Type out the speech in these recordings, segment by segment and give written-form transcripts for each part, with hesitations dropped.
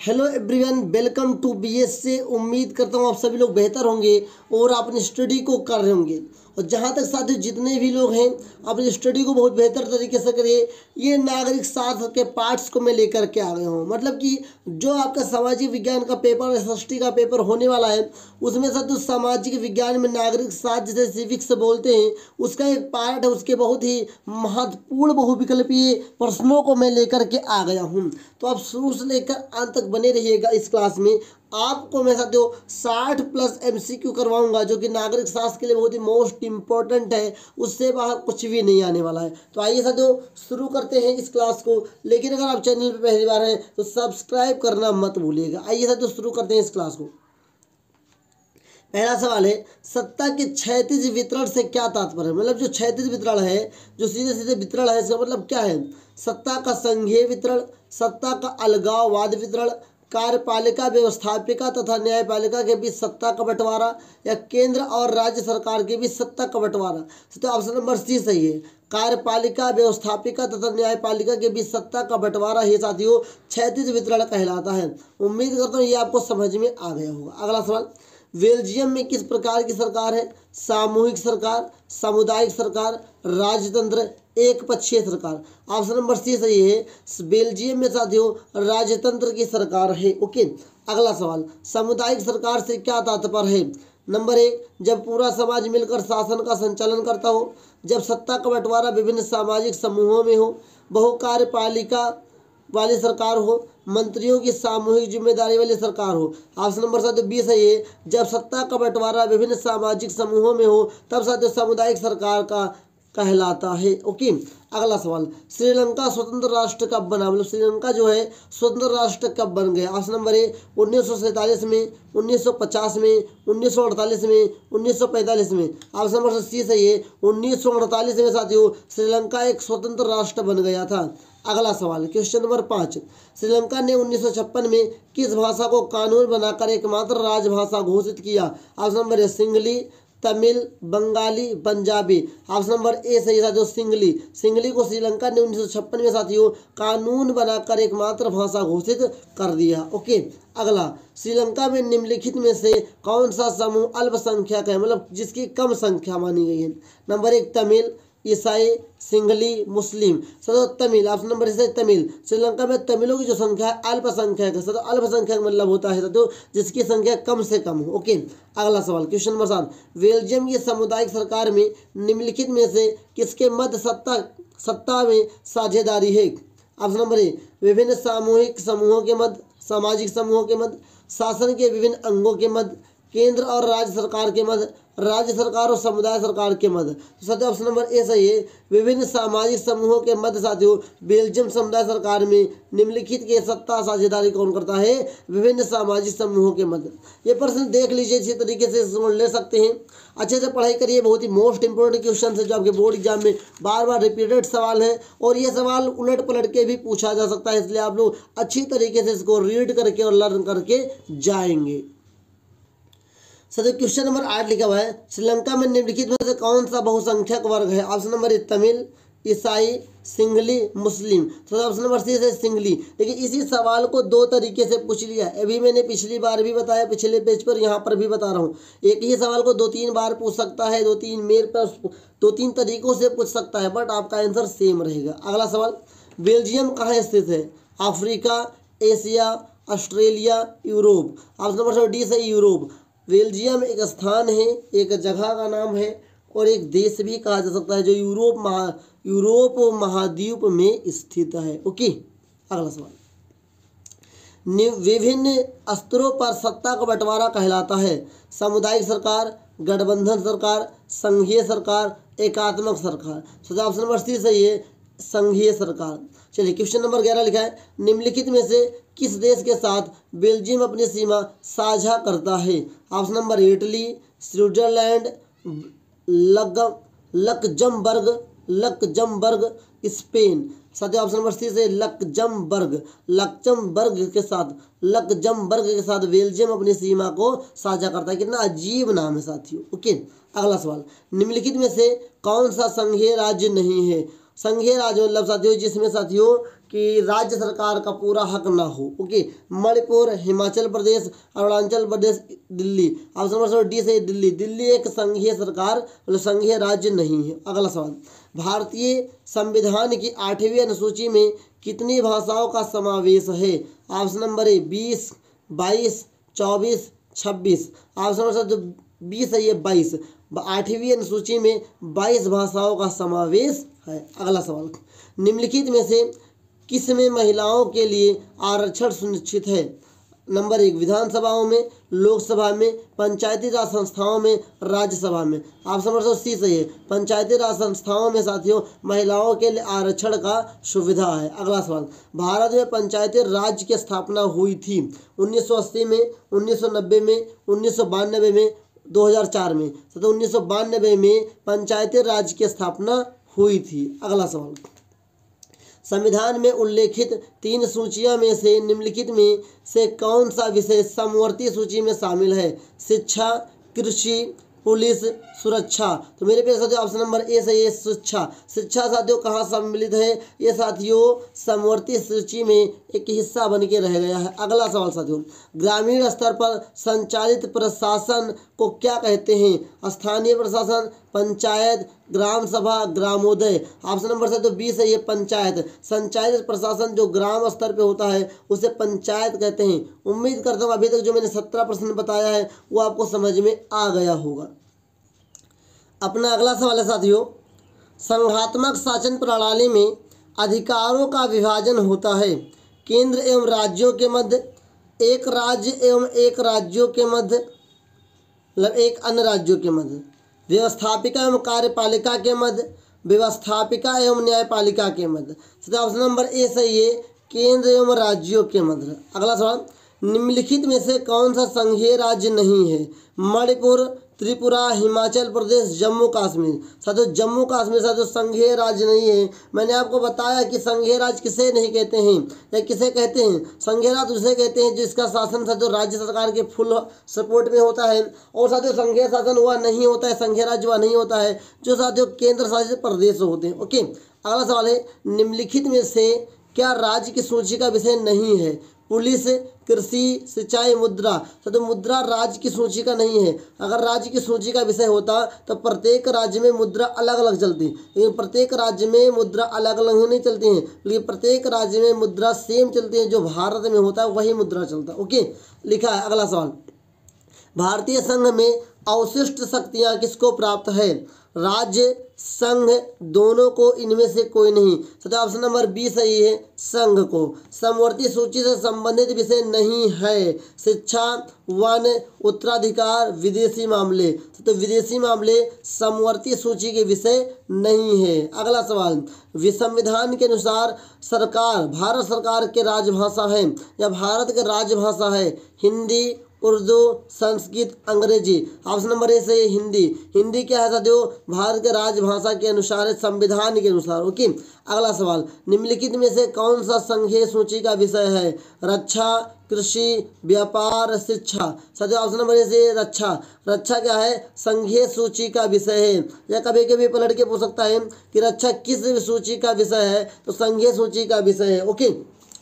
Hello everyone, welcome to BS से। उम्मीद करता हूँ आप सभी लोग बेहतर होंगे और अपनी स्टडी को कर रहे होंगे। और जहाँ तक साथियों जितने भी लोग हैं अपनी स्टडी को बहुत बेहतर तरीके से करिए। ये नागरिक शास्त्र के पार्ट्स को मैं लेकर के आ गया हूँ। मतलब कि जो आपका सामाजिक विज्ञान का पेपर, एसएसटी का पेपर होने वाला है, उसमें साथियों सामाजिक विज्ञान में नागरिक शास्त्र जिसे सिविक्स बोलते हैं, उसका एक पार्ट है। उसके बहुत ही महत्वपूर्ण बहुविकल्पीय प्रश्नों को मैं लेकर के आ गया हूँ। तो आप शुरू से लेकर अंत तक बने रहिएगा। इस क्लास में आपको मैं साथियों 60+ एमसीक्यू करवाऊंगा, जो कि नागरिक शास्त्र के लिए बहुत ही मोस्ट इंपॉर्टेंट है। उससे बाहर कुछ भी नहीं आने वाला है। तो आइए साथियों शुरू करते हैं इस क्लास को। लेकिन अगर आप चैनल पर पहली बार हैं तो सब्सक्राइब करना मत भूलिएगा। आइए साथियों शुरू करते हैं इस क्लास को। पहला सवाल है, सत्ता के क्षैतिज वितरण से क्या तात्पर्य है? मतलब जो क्षैतिज वितरण है, जो सीधे सीधे वितरण है, इसका मतलब क्या है? सत्ता का संघीय वितरण, सत्ता का अलगाववाद वितरण, कार्यपालिका, व्यवस्थापिका तथा न्यायपालिका के बीच सत्ता का बंटवारा, या केंद्र और राज्य सरकार के बीच सत्ता का बंटवारा। तो ऑप्शन नंबर सी सही है। कार्यपालिका, व्यवस्थापिका तथा न्यायपालिका के बीच सत्ता का बंटवारा ही साथियों क्षैतिज वितरण कहलाता है। उम्मीद करता हूँ ये आपको समझ में आ गया होगा। अगला सवाल, बेल्जियम में किस प्रकार की सरकार है? सामूहिक सरकार, सामुदायिक सरकार, राजतंत्र, एक पक्षीय सरकार। ऑप्शन नंबर सी सही है। बेल्जियम में साथियों राजतंत्र की सरकार है। ओके। अगला सवाल, सामुदायिक सरकार से क्या तात्पर्य है? नंबर 1, जब पूरा समाज मिलकर शासन का संचालन करता हो, जब सत्ता का बंटवारा विभिन्न सामाजिक समूहों में हो, बहुकार्यपालिका वाली सरकार हो, मंत्रियों की सामूहिक जिम्मेदारी वाली सरकार हो। ऑप्शन नंबर साथियों बी सही है। जब सत्ता का बंटवारा विभिन्न सामाजिक समूहों में हो तब साथियों सामुदायिक सरकार का कहलाता है। ओके। अगला सवाल, श्रीलंका स्वतंत्र राष्ट्र कब बना? मतलब श्रीलंका जो है स्वतंत्र राष्ट्र कब बन गया? ऑप्शन नंबर ए 1947 में, 1950 में, 1948 में, 1945 में। ऑप्शन नंबर सी सही है। 1948 में साथियों श्रीलंका एक स्वतंत्र राष्ट्र बन गया था। अगला सवाल, क्वेश्चन नंबर 5, श्रीलंका ने 1956 में किस भाषा को कानून बनाकर एकमात्र राजभाषा घोषित किया? Option number A singly, Tamil, Bengali, Punjabi. Option number A सही साथियों सिंगली। सिंगली को श्रीलंका ने 1956 में साथियों कानून बनाकर एकमात्र भाषा घोषित कर दिया। ओके। अगला, श्रीलंका में निम्नलिखित में से कौन सा समूह अल्पसंख्यक है? मतलब जिसकी कम संख्या मानी गई है। नंबर 1 तमिल, ईसाई, सिंघली, मुस्लिम। सर तमिल। ऑप्शन नंबर से तमिल। श्रीलंका में तमिलों की जो संख्या है अल्पसंख्यक है। सर अल्पसंख्यक मतलब होता है तो जिसकी संख्या कम से कम हो। ओके। अगला सवाल, क्वेश्चन नंबर 7, बेल्जियम की सामुदायिक सरकार में निम्नलिखित में से किसके मध्य सत्ता में साझेदारी है? ऑप्शन नंबर ए विभिन्न सामूहिक समूहों के मध्य, सामाजिक समूहों के मध्य, शासन के विभिन्न अंगों के मध्य, केंद्र और राज्य सरकार के मध्य, राज्य सरकार और समुदाय सरकार के मध्य। तो साथियों ऑप्शन नंबर ए सही है। विभिन्न सामाजिक समूहों के मध्य साथियों बेल्जियम समुदाय सरकार में निम्नलिखित के सत्ता साझेदारी कौन करता है? विभिन्न सामाजिक समूहों के मध्य। ये प्रश्न देख लीजिए, इसी तरीके से इसको ले सकते हैं। अच्छे से पढ़ाई करिए। बहुत ही मोस्ट इंपोर्टेंट क्वेश्चन है जो आपके बोर्ड एग्जाम में बार बार रिपीटेड सवाल है, और ये सवाल उलट पलट के भी पूछा जा सकता है। इसलिए आप लोग अच्छी तरीके से इसको रीड करके और लर्न करके जाएंगे। सर क्वेश्चन नंबर 8 लिखा हुआ है, श्रीलंका में निम्नलिखित में से कौन सा बहुसंख्यक वर्ग है? ऑप्शन नंबर ए तमिल, ईसाई, सिंघली, मुस्लिम। तो ऑप्शन नंबर सी है सिंघली। लेकिन इसी सवाल को दो तरीके से पूछ लिया। अभी मैंने पिछली बार भी बताया, पिछले पेज पर, यहाँ पर भी बता रहा हूँ। एक ही सवाल को 2-3 बार पूछ सकता है, 2-3 तरीकों से पूछ सकता है, बट आपका आंसर सेम रहेगा। अगला सवाल, बेल्जियम कहाँ स्थित है? Africa, Asia, Australia, Europe. Option number D से यूरोप। बेल्जियम एक स्थान है, एक जगह का नाम है, और एक देश भी कहा जा सकता है जो यूरोप महाद्वीप में स्थित है। ओके। अगला सवाल, विभिन्न स्तरों पर सत्ता का बंटवारा कहलाता है? सामुदायिक सरकार, गठबंधन सरकार, संघीय सरकार, एकात्मक सरकार। तो ऑप्शन नंबर सी सही है, संघीय सरकार। चलिए क्वेश्चन नंबर 11 लिखा है, निम्नलिखित में से किस देश के साथ बेल्जियम अपनी सीमा साझा करता है? Option number Italy, Switzerland, Luxembourg, Spain. साथियों ऑप्शन नंबर सी से लक्जमबर्ग के साथ बेल्जियम अपनी सीमा को साझा करता है। कितना अजीब नाम है साथियों। ओके। अगला सवाल, निम्नलिखित में से कौन सा संघीय राज्य नहीं है? संघीय राज्य मतलब साथियों जिसमें साथियों कि राज्य सरकार का पूरा हक ना हो। Okay, Manipur, Himachal Pradesh, Arunachal Pradesh, Delhi. Option number D सही है, दिल्ली। दिल्ली एक संघीय सरकार मतलब संघीय राज्य नहीं है। अगला सवाल, भारतीय संविधान की 8वीं अनुसूची में कितनी भाषाओं का समावेश है? Option number A 20, 22, 24, 26। Option number जो 20 है ये 22। 8वीं अनुसूची में 22 भाषाओं का समावेश है। अगला सवाल, निम्नलिखित में से किस में महिलाओं के लिए आरक्षण सुनिश्चित है? नंबर 1 विधानसभाओं में, लोकसभा में, पंचायती राज संस्थाओं में, राज्यसभा में। ऑप्शन नंबर सी सही है, पंचायती राज संस्थाओं में साथियों महिलाओं के लिए आरक्षण का सुविधा है। अगला सवाल, भारत में पंचायती राज की स्थापना हुई थी 1980 में, 1990 में, 1992 में, 2004 में। तो 1992 में पंचायती राज की स्थापना हुई थी। अगला सवाल, संविधान में उल्लेखित 3 सूचियों में से निम्नलिखित में से कौन सा विषय समवर्ती सूची में शामिल है? शिक्षा, कृषि, पुलिस, सुरक्षा। तो मेरे प्यारे साथियों ऑप्शन नंबर ए सही है, शिक्षा। शिक्षा साथियों कहाँ सम्मिलित है? ये साथियों समवर्ती सूची में एक हिस्सा बन के रह गया है। अगला सवाल साथियों, ग्रामीण स्तर पर संचालित प्रशासन को क्या कहते हैं? स्थानीय प्रशासन, पंचायत, ग्राम सभा, ग्रामोदय। ऑप्शन नंबर से तो 20 है ये पंचायत। संचालित प्रशासन जो ग्राम स्तर पे होता है उसे पंचायत कहते हैं। उम्मीद करता हूँ अभी तक जो मैंने 17 प्रश्न बताया है वो आपको समझ में आ गया होगा। अपना अगला सवाल है साथियों, संघात्मक शासन प्रणाली में अधिकारों का विभाजन होता है केंद्र एवं राज्यों के मध्य, एक राज्य एवं एक राज्यों के मध्य, मतलब एक अन्य राज्यों के मध्य, व्यवस्थापिका एवं कार्यपालिका के मध्य, व्यवस्थापिका एवं न्यायपालिका के मध्य। तो ऑप्शन नंबर ए सही है, केंद्र एवं राज्यों के मध्य। अगला सवाल, निम्नलिखित में से कौन सा संघीय राज्य नहीं है? मणिपुर, त्रिपुरा, हिमाचल प्रदेश, जम्मू कश्मीर। साथियों जम्मू कश्मीर साथियों संघीय राज्य नहीं है। मैंने आपको बताया कि संघीय राज्य किसे नहीं कहते हैं या किसे कहते हैं? संघीय राज्य उसे कहते हैं जिसका शासन साथियों राज्य सरकार के फुल सपोर्ट में होता है। और साथियों संघीय शासन हुआ नहीं होता है, संघीय राज्य हुआ नहीं होता है जो साथियों केंद्र शासित प्रदेश होते हैं। ओके, अगला सवाल है, निम्नलिखित में से क्या राज्य की सूची का विषय नहीं है? पुलिस, कृषि, सिंचाई, मुद्रा। तो मुद्रा राज्य की सूची का नहीं है। अगर राज्य की सूची का विषय होता तो प्रत्येक राज्य में मुद्रा अलग अलग चलती, लेकिन प्रत्येक राज्य में मुद्रा अलग अलग नहीं चलती हैं, लेकिन प्रत्येक राज्य में मुद्रा सेम चलती है। जो भारत में होता है वही मुद्रा चलता है। ओके, लिखा है। अगला सवाल, भारतीय संघ में अवशिष्ट शक्तियाँ किसको प्राप्त है? राज्य, संघ, दोनों को, इनमें से कोई नहीं। तो ऑप्शन नंबर बी सही है, संघ को। समवर्ती सूची से संबंधित विषय नहीं है शिक्षा, वन, उत्तराधिकार, विदेशी मामले। तो विदेशी मामले समवर्ती सूची के विषय नहीं है। अगला सवाल, संविधान के अनुसार सरकार, भारत सरकार के राजभाषा है या भारत के राजभाषा है हिंदी, उर्दू, संस्कृत, अंग्रेजी। ऑप्शन नंबर ए से हिंदी। हिंदी क्या है साथियों? भारत के राजभाषा के अनुसार, संविधान के अनुसार। ओके, अगला सवाल, निम्नलिखित में से कौन सा संघीय सूची का विषय है? रक्षा, कृषि, व्यापार, शिक्षा। साथियों ऑप्शन नंबर ए से रक्षा। रक्षा क्या है? संघीय सूची का विषय है। या कभी कभी पलट के पूछ सकता है कि रक्षा किस सूची का विषय है? तो संघीय सूची का विषय है। ओके,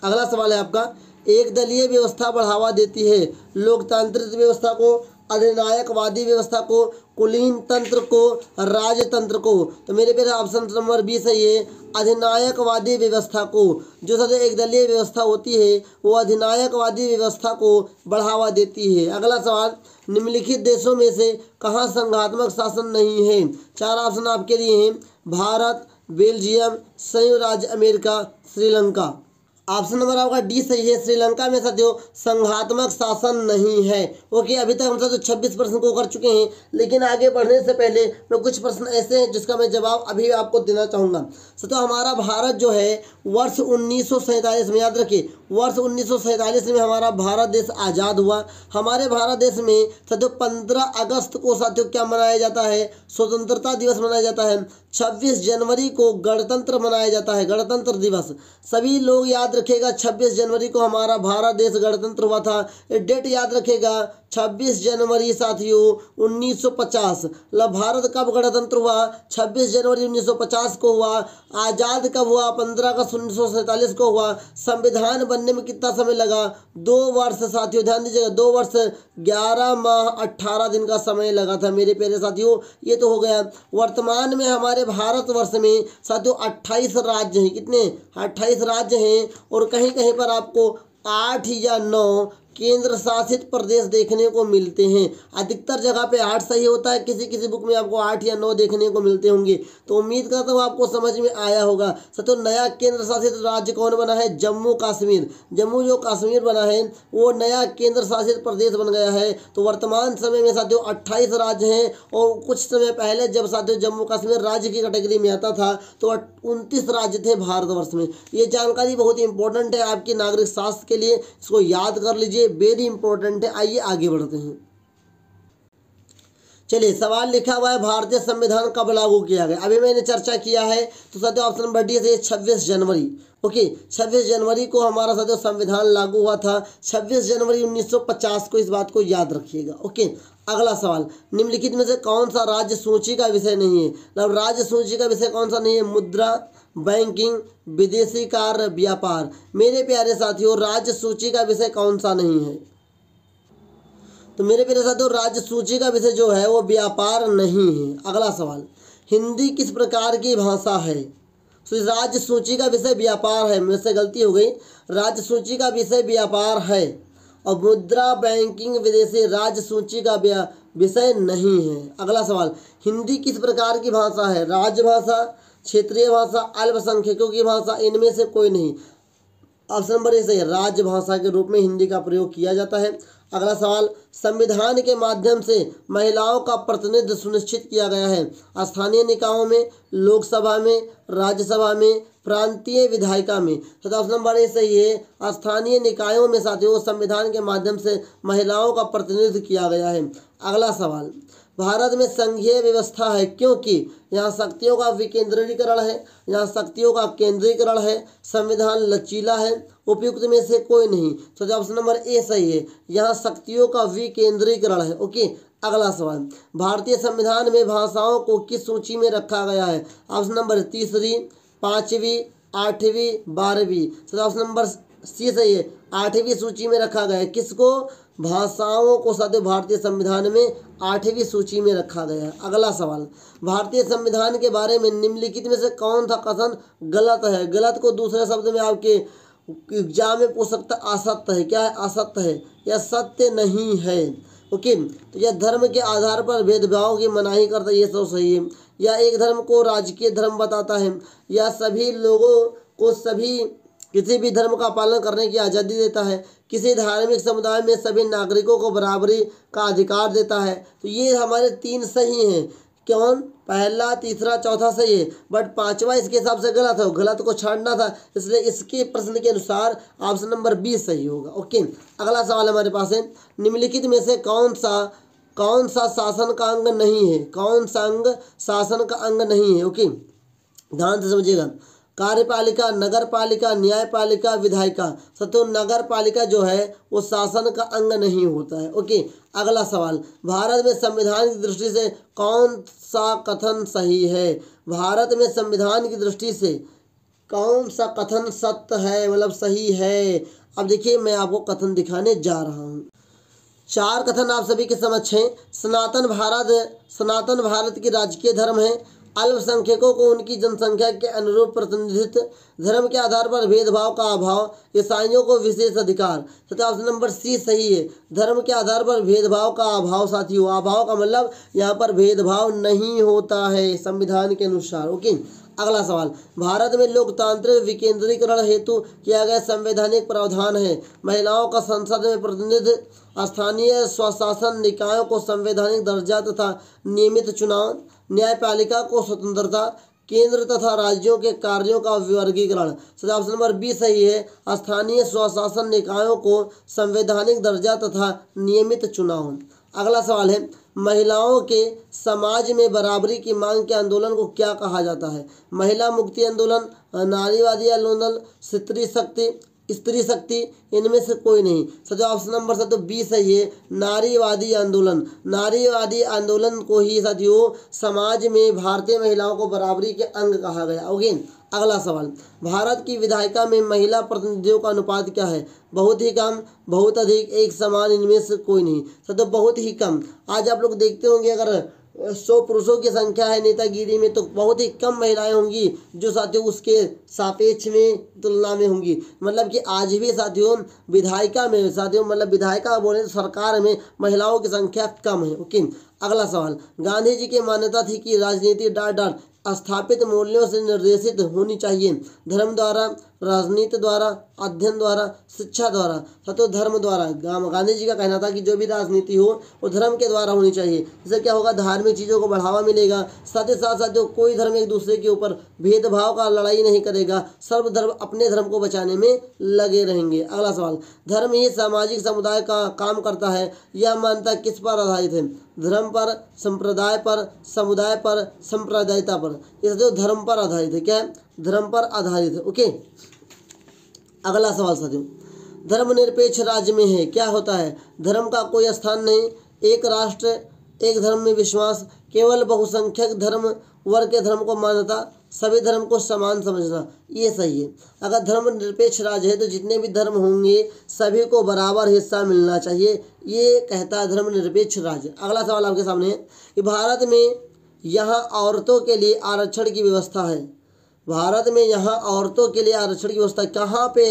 अगला सवाल है आपका, एक दलीय व्यवस्था बढ़ावा देती है लोकतांत्रिक व्यवस्था को, अधिनायकवादी व्यवस्था को, कुलीन तंत्र को, राजतंत्र को। तो मेरे पे ऑप्शन नंबर बी सही है, अधिनायकवादी व्यवस्था को। जो सबसे एक दलीय व्यवस्था होती है वो अधिनायकवादी व्यवस्था को बढ़ावा देती है। अगला सवाल, निम्नलिखित देशों में से कहाँ संघात्मक शासन नहीं है? 4 ऑप्शन आपके लिए हैं, भारत, बेल्जियम, संयुक्त राज्य अमेरिका, श्रीलंका। ऑप्शन नंबर आपका डी सही है, श्रीलंका में साथियों संघात्मक शासन नहीं है। ओके, अभी तक हम साथियों 26 प्रश्न को कर चुके हैं, लेकिन आगे बढ़ने से पहले मैं कुछ प्रश्न ऐसे हैं जिसका मैं जवाब अभी आपको देना चाहूँगा। साथियों हमारा भारत जो है वर्ष 1947 में, याद रखिए वर्ष 1947 में हमारा भारत देश आज़ाद हुआ। हमारे भारत देश में साथियों 15 अगस्त को साथियों क्या मनाया जाता है? स्वतंत्रता दिवस मनाया जाता है। 26 जनवरी को गणतंत्र मनाया जाता है, गणतंत्र दिवस। सभी लोग याद रखेगा 26 जनवरी को हमारा भारत देश गणतंत्र हुआ था। ये डेट याद रखेगा, 26 जनवरी साथियों 1950। मतलब भारत कब गणतंत्र हुआ? 26 जनवरी 1950 को हुआ। आज़ाद कब हुआ? 15 अगस्त 1947 को हुआ। संविधान बनने में कितना समय लगा? 2 वर्ष साथियों, ध्यान दीजिएगा, 2 वर्ष 11 माह 18 दिन का समय लगा था मेरे प्यारे साथियों। ये तो हो गया। वर्तमान में हमारे भारतवर्ष में साथियों 28 राज्य हैं। कितने? 28 राज्य हैं। और कहीं कहीं पर आपको 8 या 9 केंद्र शासित प्रदेश देखने को मिलते हैं। अधिकतर जगह पे 8 सही होता है, किसी किसी बुक में आपको 8 या 9 देखने को मिलते होंगे। तो उम्मीद करता हूँ आपको समझ में आया होगा। साथियों नया केंद्र शासित राज्य कौन बना है? जम्मू कश्मीर। जम्मू जो कश्मीर बना है वो नया केंद्र शासित प्रदेश बन गया है। तो वर्तमान समय में साथियों 28 राज्य हैं। और कुछ समय पहले जब साथियों जम्मू कश्मीर राज्य की कैटेगरी में आता था तो 29 राज्य थे भारतवर्ष में। ये जानकारी बहुत इंपॉर्टेंट है आपकी नागरिक शास्त्र के लिए, इसको याद कर लीजिए, वेरी इंपॉर्टेंट है। आइए आगे बढ़ते हैं। चलिए, सवाल लिखा हुआ है भारतीय संविधान कब लागू किया गया? अभी मैंने चर्चा किया है। तो साथियों ऑप्शन नंबर डी है 26 जनवरी। ओके, 26 जनवरी को हमारा साथियों संविधान लागू हुआ था। 26 जनवरी 1950 को, इस बात को याद रखिएगा। ओके, अगला सवाल, निम्नलिखित में से कौन सा राज्य सूची का विषय नहीं है? मतलब राज्य सूची का विषय कौन सा नहीं है? मुद्रा, बैंकिंग, विदेशी कार्य, व्यापार। मेरे प्यारे साथियों राज्य सूची का विषय कौन सा नहीं है? तो मेरे प्यारे साथियों राज्य सूची का विषय जो है वो व्यापार नहीं है। अगला सवाल, हिंदी किस प्रकार की भाषा है? तो राज्य सूची का विषय व्यापार है, मेरे से गलती हो गई। राज्य सूची का विषय व्यापार है। और मुद्रा, बैंकिंग, विदेशी राज्य सूची का विषय नहीं है। अगला सवाल, हिंदी किस प्रकार की भाषा है? राजभाषा, क्षेत्रीय भाषा, अल्पसंख्यकों की भाषा, इनमें से कोई नहीं। ऑप्शन नंबर ए सही है, राजभाषा के रूप में हिंदी का प्रयोग किया जाता है। अगला सवाल, संविधान के माध्यम से महिलाओं का प्रतिनिधित्व सुनिश्चित किया गया है। स्थानीय निकायों में, लोकसभा में, राज्यसभा में, प्रांतीय विधायिका में। तो ऑप्शन नंबर ए सही है, स्थानीय निकायों में साथियों संविधान के माध्यम से महिलाओं का प्रतिनिधित्व किया गया है। अगला सवाल, भारत में संघीय व्यवस्था है क्योंकि यहाँ शक्तियों का विकेंद्रीकरण है, यहाँ शक्तियों का केंद्रीकरण है, संविधान लचीला है। उपयुक्त में से कोई नहीं। तो ऑप्शन नंबर ए सही है, यहाँ शक्तियों का विकेंद्रीकरण है। ओके, अगला सवाल, भारतीय संविधान में भाषाओं को किस सूची में रखा गया है? ऑप्शन नंबर 3, 5वीं, 8वीं, 12वीं। तो ऑप्शन नंबर सी सही है, 8वीं सूची में रखा गया है। किसको? भाषाओं को साथियों भारतीय संविधान में 8वीं सूची में रखा गया है। अगला सवाल, भारतीय संविधान के बारे में निम्नलिखित में से कौन सा कथन गलत है? गलत को दूसरे शब्द में आपके एग्जाम में पूछ सकता, असत्य है। क्या है? असत्य है या सत्य नहीं है। ओके, तो यह धर्म के आधार पर भेदभाव की मनाही करता है, ये तो सही है। या एक धर्म को राजकीय धर्म बताता है, या सभी लोगों को किसी भी धर्म का पालन करने की आज़ादी देता है, किसी धार्मिक समुदाय में सभी नागरिकों को बराबरी का अधिकार देता है। तो ये हमारे 3 सही हैं। कौन? पहला, तीसरा, चौथा सही है, बट 5वां इसके हिसाब से गलत है। गलत को छांटना था, इसलिए इसके प्रश्न के अनुसार ऑप्शन नंबर बी सही होगा। ओके, अगला सवाल हमारे पास है, निम्नलिखित में से कौन सा शासन का अंग नहीं है? कौन सा अंग शासन का अंग नहीं है? ओके, ध्यान से समझिएगा। कार्यपालिका, नगर पालिका, न्यायपालिका, विधायिका। सतो नगर पालिका जो है वो शासन का अंग नहीं होता है। ओके, अगला सवाल, भारत में संविधान की दृष्टि से कौन सा कथन सही है? भारत में संविधान की दृष्टि से कौन सा कथन सत्य है, मतलब सही है? अब देखिए मैं आपको कथन दिखाने जा रहा हूँ। 4 कथन आप सभी के समक्ष हैं। सनातन भारत की राजकीय धर्म है। अल्पसंख्यकों को उनकी जनसंख्या के अनुरूप प्रतिनिधित्व। धर्म के आधार पर भेदभाव का अभाव। ईसाइयों को विशेष अधिकार। तथा ऑप्शन नंबर सी सही है, धर्म के आधार पर भेदभाव का अभाव। साथियों अभाव का मतलब यहाँ पर भेदभाव नहीं होता है संविधान के अनुसार। ओके, अगला सवाल, भारत में लोकतांत्रिक विकेंद्रीकरण हेतु किया गया संवैधानिक प्रावधान है। महिलाओं का संसद में प्रतिनिधित्व, स्थानीय स्वशासन निकायों को संवैधानिक दर्जा तथा नियमित चुनाव, न्यायपालिका को स्वतंत्रता, केंद्र तथा राज्यों के कार्यों का वर्गीकरण। ऑप्शन नंबर बी सही है, स्थानीय स्वशासन निकायों को संवैधानिक दर्जा तथा नियमित चुनाव। अगला सवाल है, महिलाओं के समाज में बराबरी की मांग के आंदोलन को क्या कहा जाता है? महिला मुक्ति आंदोलन, नारीवादी आंदोलन, स्त्री शक्ति, स्त्री शक्ति, इनमें से कोई नहीं। साथियों ऑप्शन नंबर साथियों 20 है ये नारीवादी आंदोलन। नारीवादी आंदोलन को ही साथियों समाज में भारतीय महिलाओं को बराबरी के अंग कहा गया। ओके, अगला सवाल, भारत की विधायिका में महिला प्रतिनिधियों का अनुपात क्या है? बहुत ही कम, बहुत अधिक, एक समान, इनमें से कोई नहीं। साथियों बहुत ही कम। आज आप लोग देखते होंगे अगर 100 पुरुषों की संख्या है नेतागिरी में तो बहुत ही कम महिलाएं होंगी जो साथियों उसके सापेक्ष में तुलना में होंगी। मतलब कि आज भी साथियों विधायिका में साथियों मतलब विधायिका बोले तो सरकार में महिलाओं की संख्या कम है। ओके, अगला सवाल, गांधी जी की मान्यता थी कि राजनीति डॉट डॉट स्थापित मूल्यों से निर्देशित होनी चाहिए। धर्म द्वारा, राजनीति द्वारा, अध्ययन द्वारा, शिक्षा द्वारा। साथियों धर्म द्वारा। गांधी जी का कहना था कि जो भी राजनीति हो वो धर्म के द्वारा होनी चाहिए। इससे क्या होगा, धार्मिक चीज़ों को बढ़ावा मिलेगा। साथ ही साथ साथियों कोई धर्म एक दूसरे के ऊपर भेदभाव का लड़ाई नहीं करेगा। सर्वधर्म अपने धर्म को बचाने में लगे रहेंगे। अगला सवाल, धर्म ही सामाजिक समुदाय का काम करता है, यह मान्यता किस पर आधारित है? धर्म पर, संप्रदाय पर, समुदाय पर, सांप्रदायिकता पर। ये जो धर्म पर आधारित है, क्या है? धर्म पर आधारित है। ओके, अगला सवाल साथियों, धर्मनिरपेक्ष राज्य में है क्या होता है? धर्म का कोई स्थान नहीं, एक राष्ट्र एक धर्म में विश्वास, केवल बहुसंख्यक धर्म वर्ग के धर्म को मान्यता, सभी धर्म को समान समझना। ये सही है। अगर धर्मनिरपेक्ष राज्य है तो जितने भी धर्म होंगे सभी को बराबर हिस्सा मिलना चाहिए, ये कहता है धर्मनिरपेक्ष राज्य। अगला सवाल आपके सामने है कि भारत में यहाँ औरतों के लिए आरक्षण की व्यवस्था है। भारत में यहाँ औरतों के लिए आरक्षण की व्यवस्था कहाँ पे,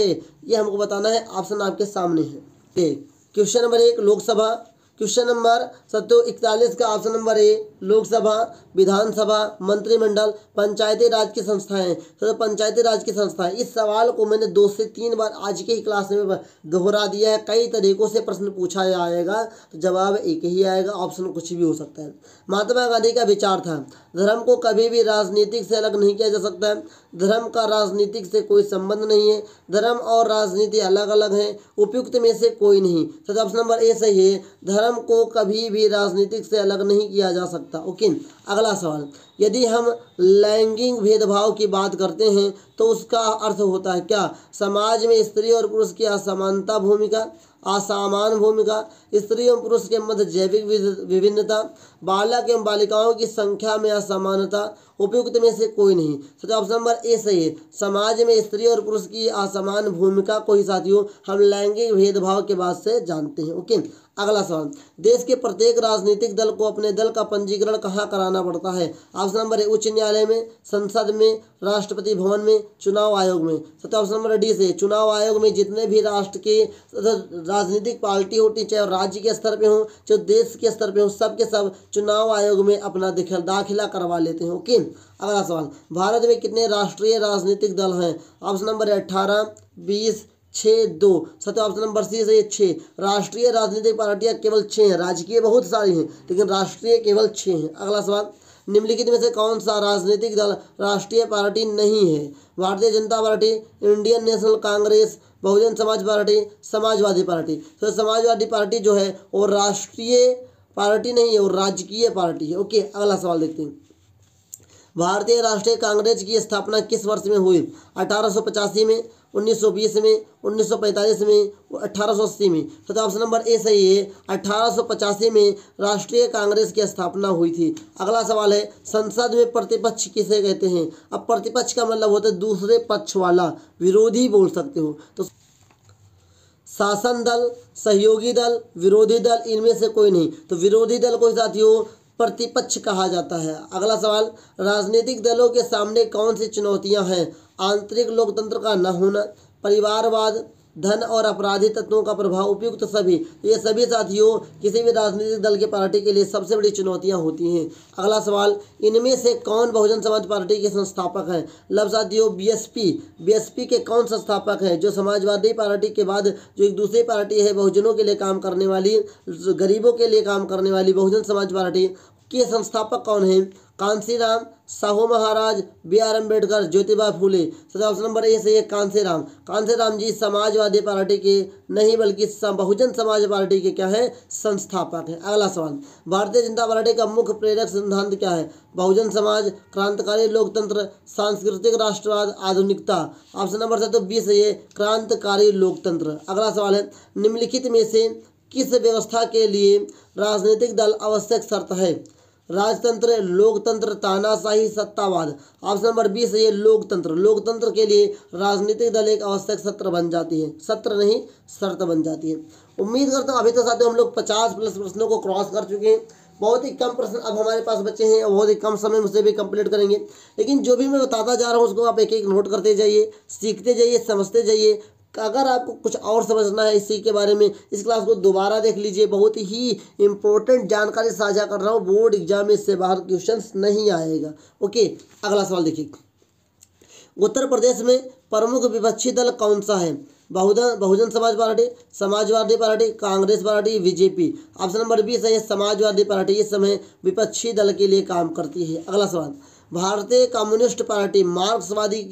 ये हमको बताना है। ऑप्शन आपके सामने है। Question number 1 Lok Sabha, question number 41 का ऑप्शन नंबर ए लोकसभा, विधानसभा, मंत्रिमंडल, पंचायती राज की संस्थाएं। तो पंचायती राज की संस्थाएं, इस सवाल को मैंने 2 से 3 बार आज के ही क्लास में दोहरा दिया है। कई तरीकों से प्रश्न पूछा जाएगा तो जवाब एक ही आएगा, ऑप्शन कुछ भी हो सकता है। महात्मा गांधी का विचार था धर्म को कभी भी राजनीतिक से अलग नहीं किया जा सकता है। धर्म का राजनीतिक से कोई संबंध नहीं है। धर्म और राजनीति अलग अलग हैं, उपयुक्त में से कोई नहीं। तो ऑप्शन नंबर ए सही है, धर्म को कभी भी राजनीतिक से अलग नहीं किया जा सकता। ओके, अगला सवाल, यदि हम लैंगिक भेदभाव की बात करते हैं तो उसका अर्थ होता है क्या? समाज में स्त्री और पुरुष की असमानता भूमिका, असमान भूमिका, स्त्री एवं पुरुष के मध्य जैविक विभिन्नता, बालक एवं बालिकाओं की संख्या में असमानता, उपयुक्त में से कोई नहीं। तो ऑप्शन नंबर ए सही है, समाज में स्त्री और पुरुष की असमान भूमिका को ही साथियों हम लैंगिक भेदभाव के बाद से जानते हैं। ओके, अगला सवाल, देश के प्रत्येक राजनीतिक दल को अपने दल का पंजीकरण कहाँ कराना पड़ता है? ऑप्शन नंबर ए उच्च न्यायालय में, संसद में, राष्ट्रपति भवन में, चुनाव आयोग में। तो ऑप्शन नंबर डी से चुनाव आयोग में जितने भी राष्ट्र के राजनीतिक पार्टी होती, चाहे राज्य के स्तर पे हो चाहे देश के स्तर पे हो, सब के सब चुनाव आयोग में अपना दाखिला करवा लेते हैं। ओके, अगला सवाल, भारत में कितने राष्ट्रीय राजनीतिक दल हैं? Option number 18, 20, 6, 2। सत्य ऑप्शन नंबर सी से 6 राष्ट्रीय राजनीतिक पार्टियां केवल 6 हैं। राजकीय बहुत सारी हैं लेकिन राष्ट्रीय केवल 6 हैं। अगला सवाल, निम्नलिखित में से कौन सा राजनीतिक दल राष्ट्रीय पार्टी नहीं है? Bharatiya Janata party, Indian national Congress, बहुजन समाज पार्टी, समाजवादी पार्टी। तो समाजवादी पार्टी जो है वो राष्ट्रीय पार्टी नहीं है, वो राजकीय पार्टी है। ओके, अगला सवाल देखते हैं, भारतीय राष्ट्रीय कांग्रेस की स्थापना किस वर्ष में हुई? 1885 में, 1920 में, 1945 में, 1880 में। तो ऑप्शन नंबर ए सही है, 1885 में राष्ट्रीय कांग्रेस की स्थापना हुई थी। अगला सवाल है, संसद में प्रतिपक्ष किसे कहते हैं? अब प्रतिपक्ष का मतलब होता है दूसरे पक्ष वाला, विरोधी बोल सकते हो। तो शासन दल, सहयोगी दल, विरोधी दल, इनमें से कोई नहीं। तो विरोधी दल को साथियों प्रतिपक्ष कहा जाता है। अगला सवाल, राजनीतिक दलों के सामने कौन सी चुनौतियां हैं? आंतरिक लोकतंत्र का न होना, परिवारवाद, धन और आपराधिक तत्वों का प्रभाव, उपयुक्त सभी। ये सभी साथियों किसी भी राजनीतिक दल के पार्टी के लिए सबसे बड़ी चुनौतियां होती हैं। अगला सवाल, इनमें से कौन बहुजन समाज पार्टी के संस्थापक हैं? मतलब साथियों बीएसपी के कौन संस्थापक हैं? जो समाजवादी पार्टी के बाद जो एक दूसरी पार्टी है बहुजनों के लिए काम करने वाली, गरीबों के लिए काम करने वाली बहुजन समाज पार्टी के संस्थापक कौन हैं? कांसीराम, साहू महाराज, B.R. अम्बेडकर, ज्योतिबा फूले। तो ऑप्शन नंबर ए सही है कांसीराम। कांसीराम जी समाजवादी पार्टी के नहीं बल्कि बहुजन समाज पार्टी के क्या है संस्थापक है। अगला सवाल, भारतीय जनता पार्टी का मुख्य प्रेरक सिद्धांत क्या है? बहुजन समाज, क्रांतिकारी लोकतंत्र, सांस्कृतिक राष्ट्रवाद, आधुनिकता। ऑप्शन नंबर से तो बी सही है क्रांतिकारी लोकतंत्र। अगला सवाल है, निम्नलिखित में से किस व्यवस्था के लिए राजनीतिक दल आवश्यक शर्त है? राजतंत्र, लोकतंत्र, तानाशाही, सत्तावाद। ऑप्शन नंबर बी सही है लोकतंत्र। लोकतंत्र के लिए राजनीतिक दल एक आवश्यक सत्र बन जाती है, सत्र नहीं शर्त बन जाती है। उम्मीद करता हूँ अभी तो साथियों हम लोग 50+ प्रश्नों को क्रॉस कर चुके हैं। बहुत ही कम प्रश्न अब हमारे पास बचे हैं और बहुत ही कम समय में उसे भी कंप्लीट करेंगे। लेकिन जो भी मैं बताता जा रहा हूँ उसको आप एक एक नोट करते जाइए, सीखते जाइए, समझते जाइए। अगर आपको कुछ और समझना है इसी के बारे में, इस क्लास को दोबारा देख लीजिए। बहुत ही इंपॉर्टेंट जानकारी साझा कर रहा हूँ, बोर्ड एग्जाम में इससे बाहर क्वेश्चंस नहीं आएगा। ओके, अगला सवाल देखिए, उत्तर प्रदेश में प्रमुख विपक्षी दल कौन सा है? Bahujan Samaj party, Samajwadi party, Congress party, BJP. Option number B सही है समाजवादी पार्टी इस समय विपक्षी दल के लिए काम करती है। अगला सवाल, भारतीय कम्युनिस्ट पार्टी मार्क्सवादी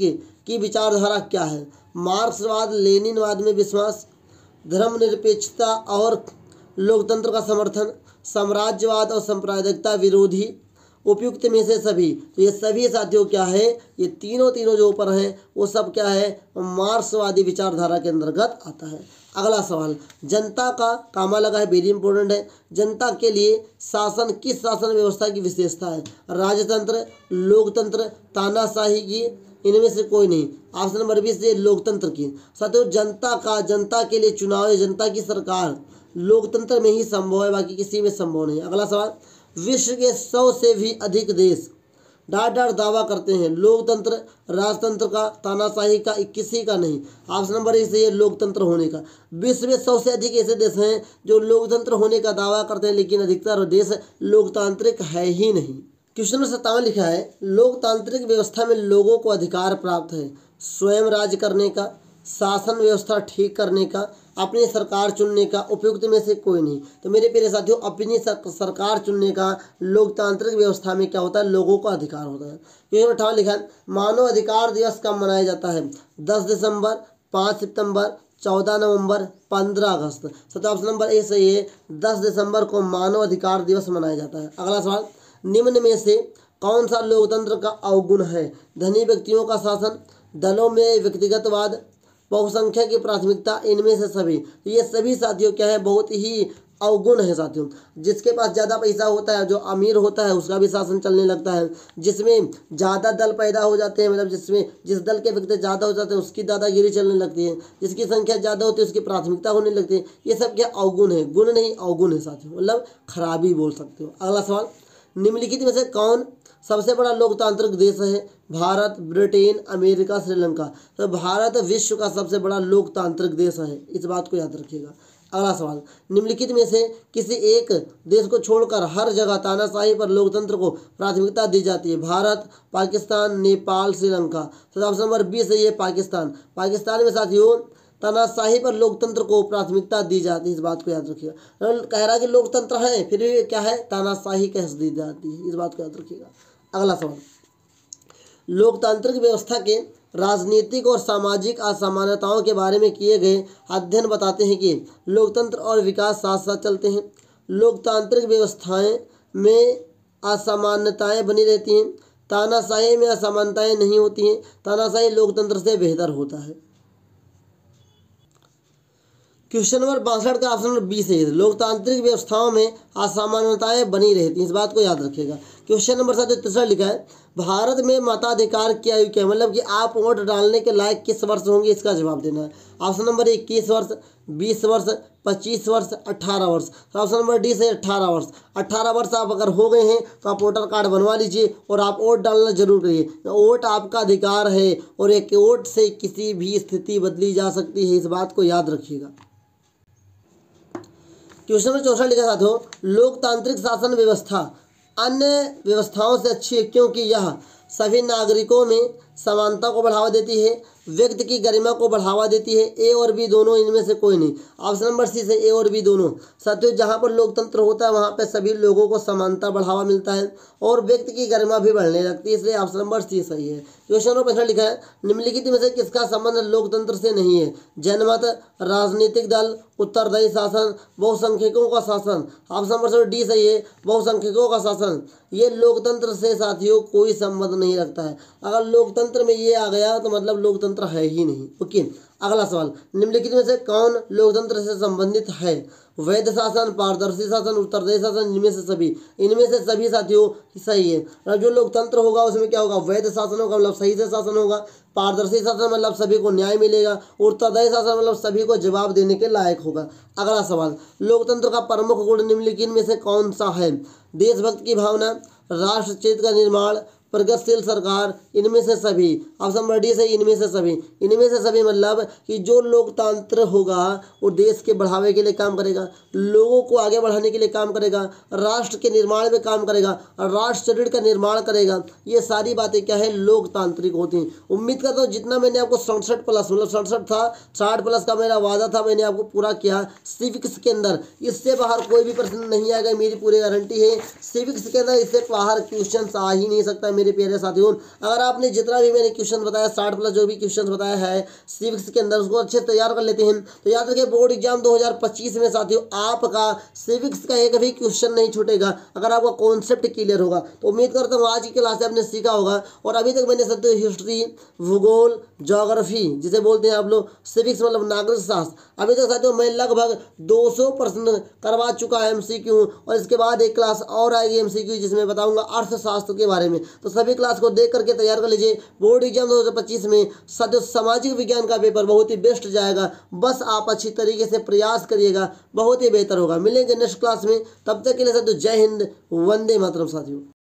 की विचारधारा क्या है? मार्क्सवाद, लेनिनवाद में विश्वास, धर्मनिरपेक्षता और लोकतंत्र का समर्थन, साम्राज्यवाद और सांप्रदायिकता विरोधी, उपयुक्त में से सभी। तो ये सभी साथियों क्या है, ये तीनों जो ऊपर हैं वो सब क्या है मार्क्सवादी विचारधारा के अंतर्गत आता है। अगला सवाल, जनता का कामा लगा है, वेरी इंपॉर्टेंट है। जनता के लिए शासन किस शासन व्यवस्था की विशेषता है? राजतंत्र, लोकतंत्र, तानाशाही की, इनमें से कोई नहीं। ऑप्शन नंबर बी से लोकतंत्र की। साथियों जनता के लिए चुनाव है, जनता की सरकार लोकतंत्र में ही संभव है, बाकी किसी में संभव नहीं। अगला सवाल, विश्व के 100 से भी अधिक देश डाट दावा करते हैं लोकतंत्र, राजतंत्र का, तानाशाही का, किसी का नहीं। ऑप्शन नंबर ए से ये लोकतंत्र होने का। विश्व में 100 से अधिक ऐसे देश हैं जो लोकतंत्र होने का दावा करते हैं, लेकिन अधिकतर देश लोकतांत्रिक है ही नहीं। क्वेश्चन नंबर 57 लिखा है, लोकतांत्रिक व्यवस्था में लोगों को अधिकार प्राप्त है स्वयं राज्य करने का, शासन व्यवस्था ठीक करने का, अपनी सरकार चुनने का, उपयुक्त में से कोई नहीं। तो मेरे प्यारे साथियों अपनी सरकार चुनने का लोकतांत्रिक व्यवस्था में क्या होता है, लोगों का अधिकार होता है। क्वेश्चन 58 लिखा है, मानव अधिकार दिवस कब मनाया जाता है? 10 दिसंबर, 5 सितंबर, 14 नवंबर, 15 अगस्त। तो ऑप्शन नंबर ए सही है 10 दिसंबर को मानव अधिकार दिवस मनाया जाता है। अगला सवाल, निम्न में से कौन सा लोकतंत्र का अवगुण है? धनी व्यक्तियों का शासन, दलों में व्यक्तिगतवाद, बहुसंख्या की प्राथमिकता, इनमें से सभी। तो ये सभी साथियों क्या है बहुत ही अवगुण है साथियों। जिसके पास ज़्यादा पैसा होता है, जो अमीर होता है, उसका भी शासन चलने लगता है। जिसमें ज़्यादा दल पैदा हो जाते हैं, मतलब जिस दल के व्यक्ति ज़्यादा हो जाते हैं उसकी दादागिरी चलने लगती है, जिसकी संख्या ज़्यादा होती है उसकी प्राथमिकता होने लगती है। ये सब क्या अवगुण है, गुण नहीं अवगुण है साथियों, मतलब खराबी बोल सकते हो। अगला सवाल, निम्नलिखित में से कौन सबसे बड़ा लोकतांत्रिक देश है? Bharat, Britain, America, Sri Lanka. तो भारत विश्व का सबसे बड़ा लोकतांत्रिक देश है, इस बात को याद रखिएगा। अगला सवाल, निम्नलिखित में से किसी एक देश को छोड़कर हर जगह तानाशाही पर लोकतंत्र को प्राथमिकता दी जाती है? भारत, पाकिस्तान, नेपाल, श्रीलंका। तो ऑप्शन नंबर बी सही है पाकिस्तान। पाकिस्तान में साथियों तानाशाही पर लोकतंत्र को प्राथमिकता दी जाती है, इस बात को याद रखिएगा। कह रहा है कि लोकतंत्र है फिर भी क्या है तानाशाही कह दी जाती है, इस बात को याद रखिएगा। अगला सवाल, लोकतांत्रिक व्यवस्था के राजनीतिक और सामाजिक असमानताओं के बारे में किए गए अध्ययन बताते हैं कि लोकतंत्र और विकास साथ साथ चलते हैं। लोकतांत्रिक व्यवस्थाएं में असमानताएं बनी रहती हैं, तानाशाही में असमानताएं नहीं होती हैं। तानाशाही लोकतंत्र से बेहतर होता है। क्वेश्चन नंबर 62 का ऑप्शन नंबर बी सही है। लोकतांत्रिक व्यवस्थाओं में असमानताएं बनी रहती हैं, इस बात को याद रखिएगा। क्वेश्चन नंबर 73 लिखा है, भारत में मताधिकार की आयु क्या है? मतलब कि आप वोट डालने के लायक किस वर्ष होंगे, इसका जवाब देना है। ऑप्शन नंबर 21 वर्ष, 20 वर्ष, 25 वर्ष, 18 वर्ष। तो ऑप्शन नंबर डी से 18 वर्ष। 18 वर्ष आप अगर हो गए हैं तो आप वोटर कार्ड बनवा लीजिए और आप वोट डालना जरूर करिए। वोट आपका अधिकार है और एक वोट से किसी भी स्थिति बदली जा सकती है, इस बात को याद रखिएगा। क्वेश्चन नंबर 64 लिखा साथियों, लोकतांत्रिक शासन व्यवस्था अन्य व्यवस्थाओं से अच्छी है क्योंकि यह सभी नागरिकों में समानता को बढ़ावा देती है, व्यक्ति की गरिमा को बढ़ावा देती है। ए और बी दोनों, इनमें से कोई नहीं। ऑप्शन नंबर सी से ए और बी दोनों। साथियों, जहाँ पर लोकतंत्र होता है वहाँ पे सभी लोगों को समानता बढ़ावा मिलता है और व्यक्ति की गरिमा भी बढ़ने लगती है, इसलिए ऑप्शन नंबर सी सही है। क्वेश्चन नंबर 15 लिखा है, निम्नलिखित में से किसका संबंध लोकतंत्र से नहीं है? जनमत, राजनीतिक दल, उत्तरदायी शासन, बहुसंख्यकों का शासन। ऑप्शन नंबर डी सही है, बहुसंख्यकों का शासन। ये लोकतंत्र से साथियों कोई संबंध नहीं रखता है। अगर लोकतंत्र में ये आ गया तो मतलब लोकतंत्र है ही नहीं। ओके, अगला सवाल, निम्नलिखित में से कौन लोकतंत्र से संबंधित है? वैध शासन, पारदर्शी शासन, उत्तरदायी शासन, इनमें से सभी। इनमें से सभी साथियों सही है। और जो लोकतंत्र होगा उसमें क्या होगा? वैध शासन होगा, मतलब सही से शासन होगा। पारदर्शी शासन मतलब सभी को न्याय मिलेगा। उत्तरदायी शासन मतलब सभी को जवाब देने के लायक होगा। अगला सवाल, लोकतंत्र का प्रमुख गुण निम्नलिखित में से कौन सा है? देशभक्त की भावना, राष्ट्र चेत का निर्माण, प्रगतिशील सरकार, इनमें से सभी। ऑप्शन नंबर डी से इनमें से सभी। इनमें से सभी मतलब कि जो लोकतंत्र होगा वो देश के बढ़ावे के लिए काम करेगा, लोगों को आगे बढ़ाने के लिए काम करेगा, राष्ट्र के निर्माण में काम करेगा और राष्ट्र चरित्र का निर्माण करेगा। ये सारी बातें क्या है? लोकतांत्रिक होती हैं। उम्मीद करता हूँ जितना मैंने आपको 67 प्लस मतलब 67 था, 60 प्लस का मेरा वादा था, मैंने आपको पूरा किया सिविक्स के अंदर। इससे बाहर कोई भी प्रश्न नहीं आएगा, मेरी पूरी गारंटी है। सिविक्स के अंदर इससे बाहर क्वेश्चन आ ही नहीं सकता मेरे प्यारे साथियों। अगर आपने जितना भी मैंने क्वेश्चन बताया 60 प्लस जो भी क्वेश्चन बताया है सिविक्स के अंदर उसको अच्छे तैयार कर लेते हैं तो याद रखिए बोर्ड एग्जाम 2025 में साथियों आपका सिविक्स का एक भी क्वेश्चन नहीं छूटेगा अगर आपका कॉन्सेप्ट क्लियर होगा। तो उम्मीद करता हूँ आज की क्लास से आपने सीखा होगा। और अभी तक मैंने साथियों हिस्ट्री, भूगोल, ज्योग्राफी जिसे बोलते हैं आप लोग, सिविक्स मतलब नागरिक शास्त्र, अभी तक साथियों मैं लगभग 200 प्रश्न करवा चुका है एमसीक्यू। और इसके बाद एक क्लास और आएगी एमसीक्यू जिसमें बताऊंगा अर्थशास्त्र के बारे में। तो सभी क्लास को देख करके तैयार कर लीजिए। बोर्ड एग्जाम 2025 में साथियों सामाजिक विज्ञान का पेपर बहुत ही बेस्ट जाएगा। बस आप अच्छी तरीके से प्रयास करिएगा, बहुत ही बेहतर होगा। मिलेंगे नेक्स्ट क्लास में, तब तक के लिए साथियों जय हिंद, वंदे मातरम साथियों।